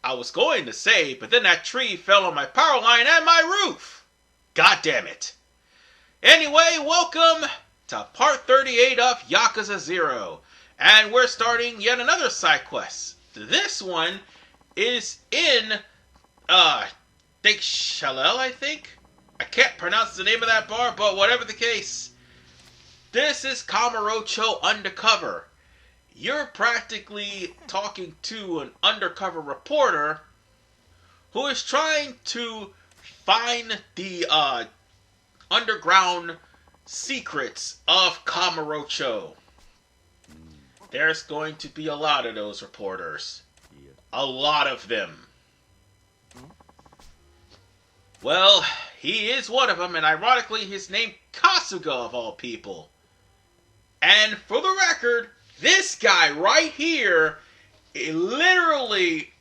I was going to say, but then that tree fell on my power line and my roof. God damn it. Anyway, welcome to part 38 of Yakuza 0. And we're starting yet another side quest. This one is in, Shalel, I think? I can't pronounce the name of that bar, but whatever the case. This is Kamurocho Undercover. You're practically talking to an undercover reporter who is trying to find the underground secrets of Kamurocho. There's going to be a lot of those reporters. A lot of them. Well, he is one of them, and ironically his name Kasuga of all people. And for the record, this guy right here, it literally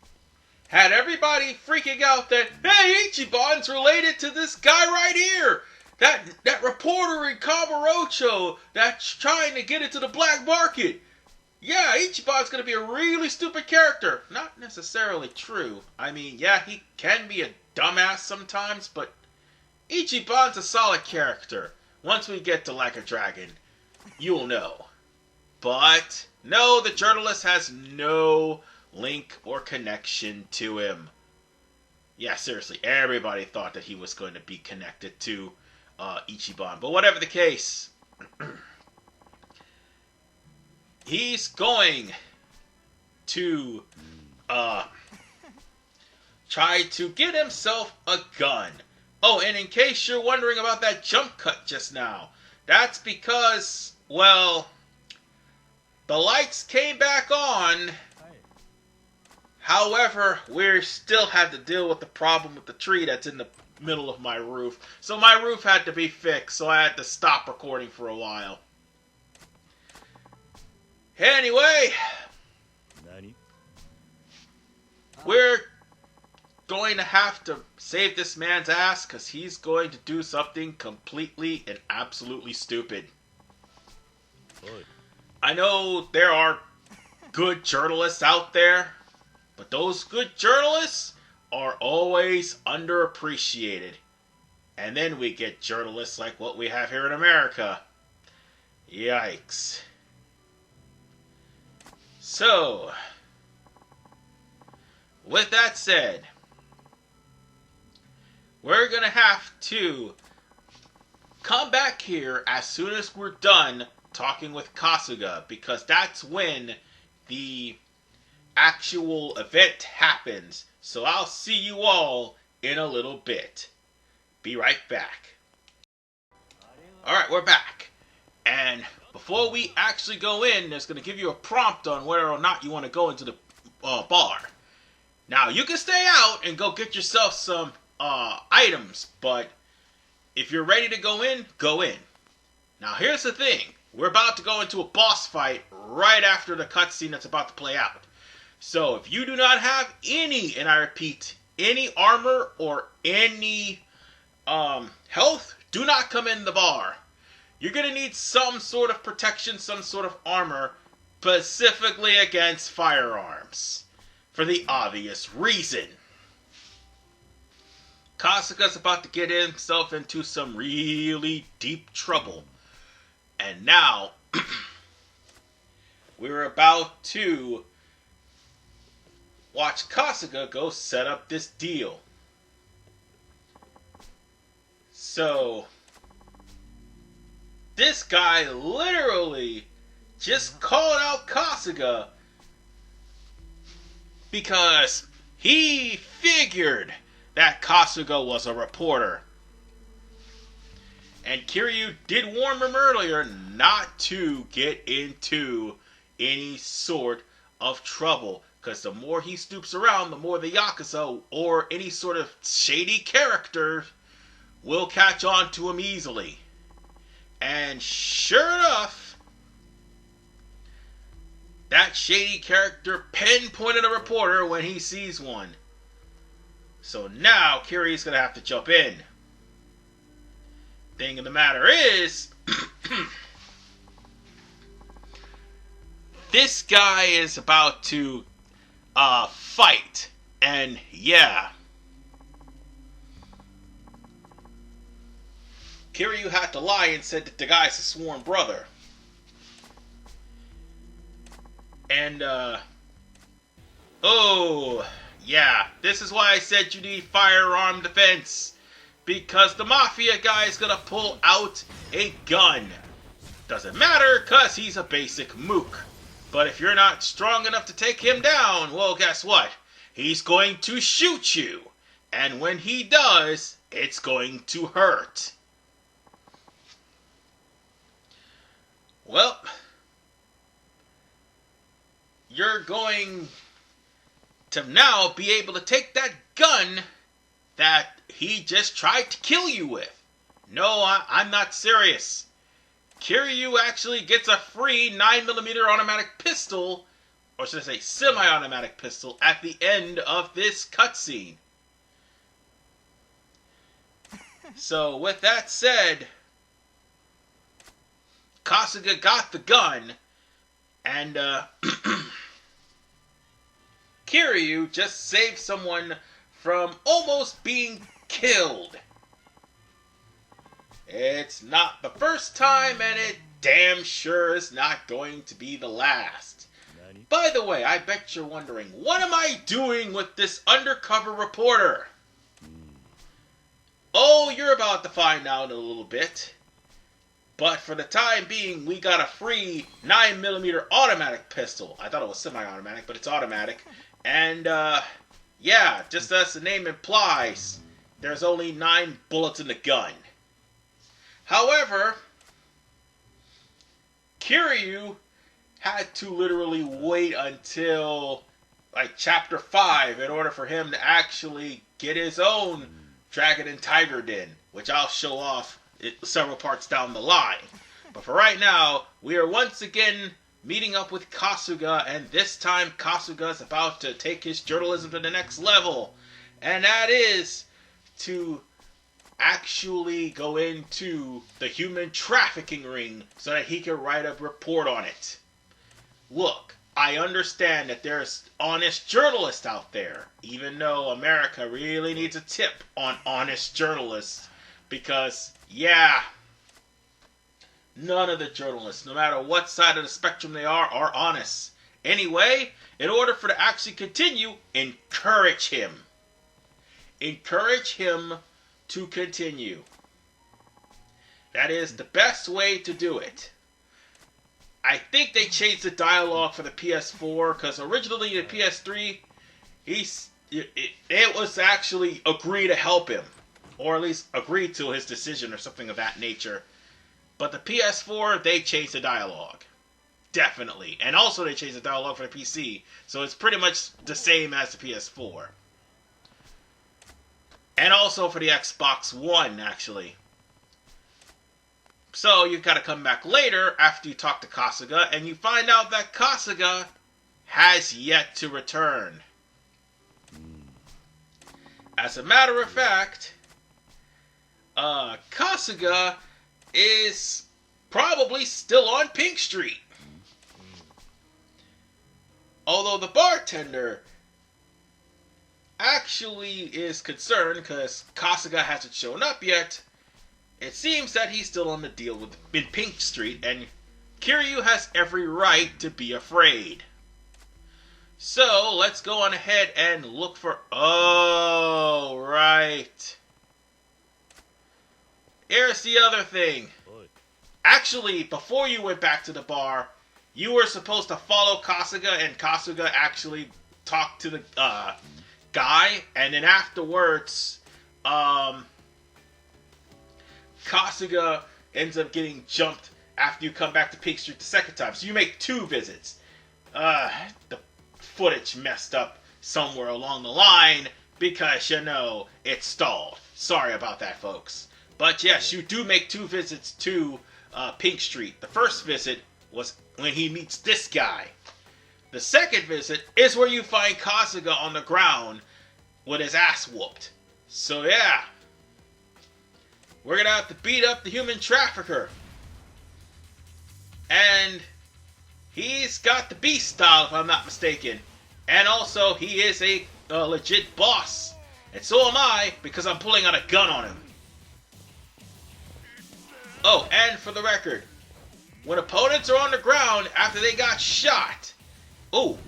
had everybody freaking out that, hey, Ichiban's related to this guy right here. That reporter in Kamurocho that's trying to get into the black market. Yeah, Ichiban's going to be a really stupid character. Not necessarily true. I mean, yeah, he can be a dumbass sometimes, but Ichiban's a solid character. Once we get to Like a Dragon, you'll know. But, no, the journalist has no link or connection to him. Yeah, seriously, everybody thought that he was going to be connected to Ichiban. But whatever the case, he's going to try to get himself a gun. Oh, and in case you're wondering about that jump cut just now, that's because, well, the lights came back on. However, we still had to deal with the problem with the tree that's in the middle of my roof. So my roof had to be fixed, so I had to stop recording for a while. Anyway, we're going to have to save this man's ass because he's going to do something completely and absolutely stupid. I know there are good journalists out there, but those good journalists are always underappreciated. And then we get journalists like what we have here in America. Yikes. So, with that said, we're going to have to come back here as soon as we're done talking with Kasuga, because that's when the actual event happens. So I'll see you all in a little bit. Be right back. Alright, we're back. And before we actually go in, there's going to give you a prompt on whether or not you want to go into the bar. Now, you can stay out and go get yourself some items, but if you're ready to go in, go in. Now, here's the thing. We're about to go into a boss fight right after the cutscene that's about to play out. So, if you do not have any, and I repeat, any armor or any health, do not come in the bar. You're going to need some sort of protection, some sort of armor, specifically against firearms. For the obvious reason. Kasuga's about to get himself into some really deep trouble. And now, we're about to watch Kasuga go set up this deal. So, this guy literally just called out Kasuga because he figured that Kasuga was a reporter. And Kiryu did warn him earlier not to get into any sort of trouble. Because the more he stoops around, the more the Yakuza or any sort of shady character will catch on to him easily. And sure enough, that shady character pinpointed a reporter when he sees one. So now Kiryu's going to have to jump in. Thing of the matter is, this guy is about to fight And yeah, Kiryu had to lie and said that the guy's a sworn brother. And, oh, yeah, this is why I said you need firearm defense. Because the Mafia guy is gonna pull out a gun. Doesn't matter, because he's a basic mook. But if you're not strong enough to take him down, well, guess what? He's going to shoot you. And when he does, it's going to hurt. Well, you're going to now be able to take that gun that he just tried to kill you with. No, I'm not serious. Kiryu actually gets a free 9mm automatic pistol, or should I say semi-automatic pistol, at the end of this cutscene. So, with that said, Kasuga got the gun, and Kiryu just saved someone from almost being killed. It's not the first time, and it damn sure is not going to be the last. By the way, I bet you're wondering, what am I doing with this undercover reporter? Oh, you're about to find out in a little bit. But for the time being, we got a free 9mm automatic pistol. I thought it was semi-automatic, but it's automatic. And, yeah, just as the name implies, there's only 9 bullets in the gun. However, Kiryu had to literally wait until, like, Chapter 5 in order for him to actually get his own Dragon and Tiger Den, which I'll show off several parts down the line. But for right now, we are once again meeting up with Kasuga, and this time Kasuga is about to take his journalism to the next level. And that is to actually go into the human trafficking ring so that he can write a report on it. Look, I understand that there's honest journalists out there, even though America really needs a tip on honest journalists, because, yeah, none of the journalists, no matter what side of the spectrum they are honest. Anyway, in order for to actually continue, encourage him. Encourage him to continue. That is the best way to do it. I think they changed the dialogue for the PS4, because originally the PS3, it was actually agree to help him, or at least agree to his decision or something of that nature. But the PS4, they changed the dialogue. Definitely. And also they changed the dialogue for the PC, so it's pretty much the same as the PS4. And also for the Xbox One, actually. So you've got to come back later after you talk to Kasuga, and you find out that Kasuga has yet to return. As a matter of fact, Kasuga is probably still on Pink Street. Although the bartender actually is concerned because Kasuga hasn't shown up yet. It seems that he's still on the deal in Pink Street, and Kiryu has every right to be afraid. So, let's go on ahead and look for... Oh, right. Here's the other thing. Actually, before you went back to the bar, you were supposed to follow Kasuga, and Kasuga actually talked to the guy, and then afterwards, Kasuga ends up getting jumped after you come back to Pink Street the second time. So you make 2 visits. The footage messed up somewhere along the line because, you know, it stalled. Sorry about that, folks. But yes, you do make 2 visits to Pink Street. The first visit was when he meets this guy. The second visit is where you find Kasuga on the ground with his ass whooped. So yeah, we're gonna have to beat up the human trafficker. And he's got the beast style, if I'm not mistaken. And also, he is a a legit boss. And so am I, because I'm pulling out a gun on him. Oh, and for the record, when opponents are on the ground after they got shot... Oh,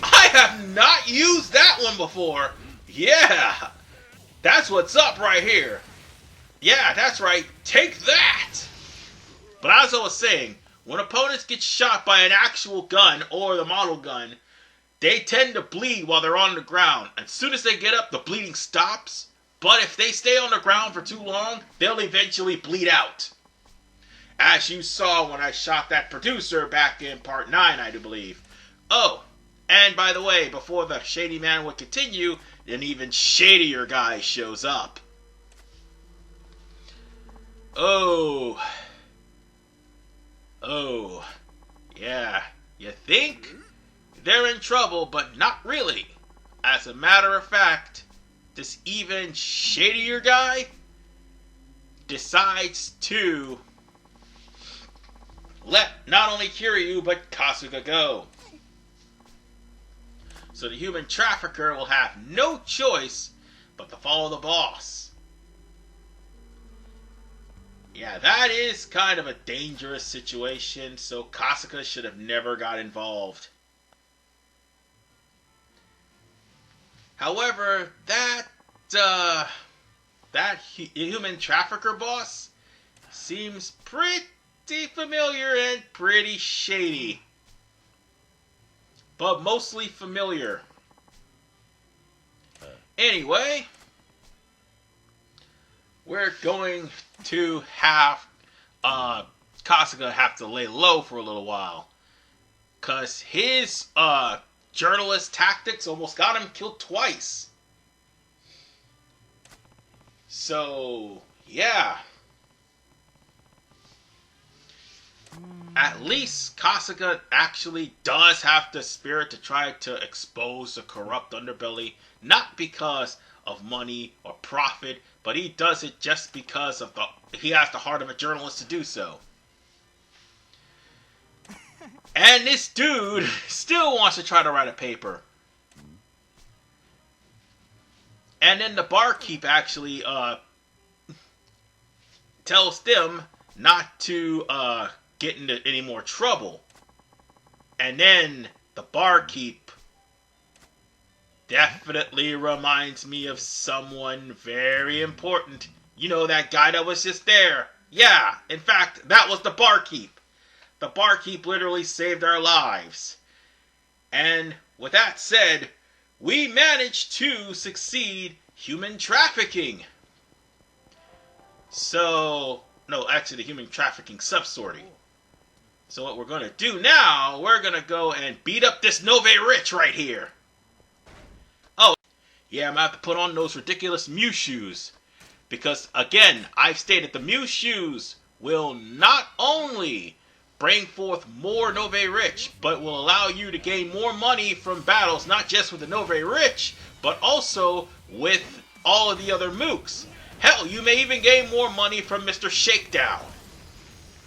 I have not used that one before. Yeah, that's what's up right here. Yeah, that's right. Take that. But as I was saying, when opponents get shot by an actual gun or the model gun, they tend to bleed while they're on the ground. As soon as they get up, the bleeding stops. But if they stay on the ground for too long, they'll eventually bleed out. As you saw when I shot that producer back in part 9, I do believe. Oh, and by the way, before the shady man would continue, an even shadier guy shows up. Oh, yeah, you think they're in trouble, but not really. As a matter of fact, this even shadier guy decides to let not only Kiryu, but Kasuga go. So the human trafficker will have no choice but to follow the boss. Yeah, that is kind of a dangerous situation, so Kasuga should have never got involved. However, that human trafficker boss seems pretty familiar and pretty shady. But mostly familiar. Anyway, we're going to have Kasuga have to lay low for a little while. Because his journalist tactics almost got him killed twice. So, yeah. At least Kasuga actually does have the spirit to try to expose the corrupt underbelly, not because of money or profit, but he does it just because of he has the heart of a journalist to do so. And this dude still wants to try to write a paper. And then the barkeep actually tells them not to get into any more trouble. And then the barkeep definitely reminds me of someone very important. You know, that guy that was just there. Yeah, in fact, that was the barkeep. The barkeep literally saved our lives. And with that said, we managed to succeed human trafficking. So, no, actually the human trafficking subsorting. So what we're going to do now, we're going to go and beat up this Nove Rich right here. Oh, yeah, I'm going to have to put on those ridiculous Mew shoes. Because, again, I've stated the Mew shoes will not only bring forth more Nove Rich, but will allow you to gain more money from battles, not just with the Nove Rich, but also with all of the other mooks. Hell, you may even gain more money from Mr. Shakedown.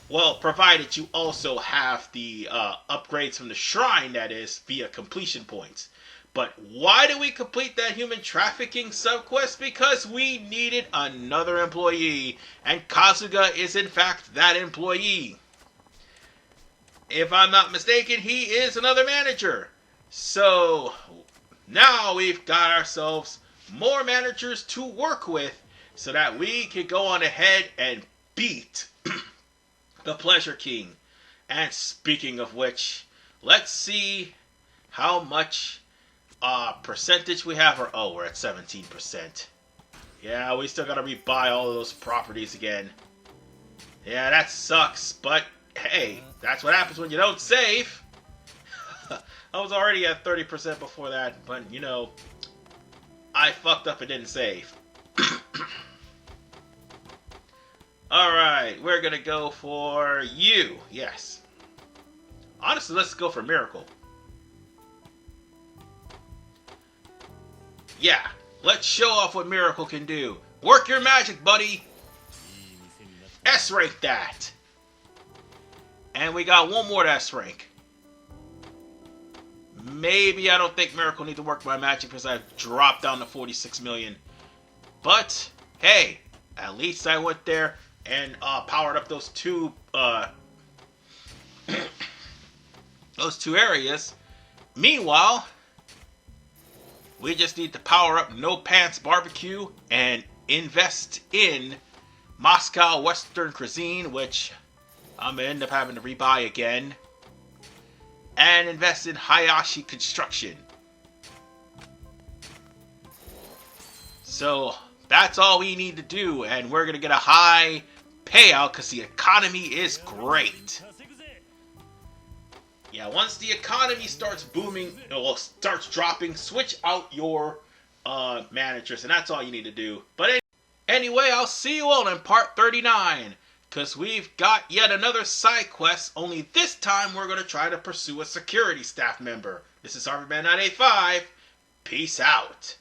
Well, provided you also have the upgrades from the shrine, that is, via completion points. But why did we complete that human trafficking subquest? Because we needed another employee, and Kasuga is in fact that employee. If I'm not mistaken, he is another manager. So, now we've got ourselves more managers to work with, so that we can go on ahead and beat the Pleasure King. And speaking of which, let's see how much percentage we have. Oh, we're at 17%. Yeah, we still gotta rebuy all of those properties again. Yeah, that sucks, but hey, that's what happens when you don't save. I was already at 30% before that, but you know, I fucked up and didn't save. Alright, we're gonna go for you. Yes. Honestly, let's go for Miracle. Yeah, let's show off what Miracle can do. Work your magic, buddy. S-rank that. And we got one more to S-rank. Maybe I don't think Miracle need to work my magic because I've dropped down to 46 million. But hey, at least I went there and powered up those two those two areas. Meanwhile, we just need to power up No Pants Barbecue and invest in Moscow Western Cuisine, which I'm going to end up having to rebuy again. And invest in Hayashi Construction. So that's all we need to do, and we're going to get a high payout because the economy is great. Yeah, once the economy starts booming, well, starts dropping, switch out your managers, and that's all you need to do. But anyway, I'll see you all in part 39, because we've got yet another side quest, only this time we're going to try to pursue a security staff member. This is Harvardman985. Peace out.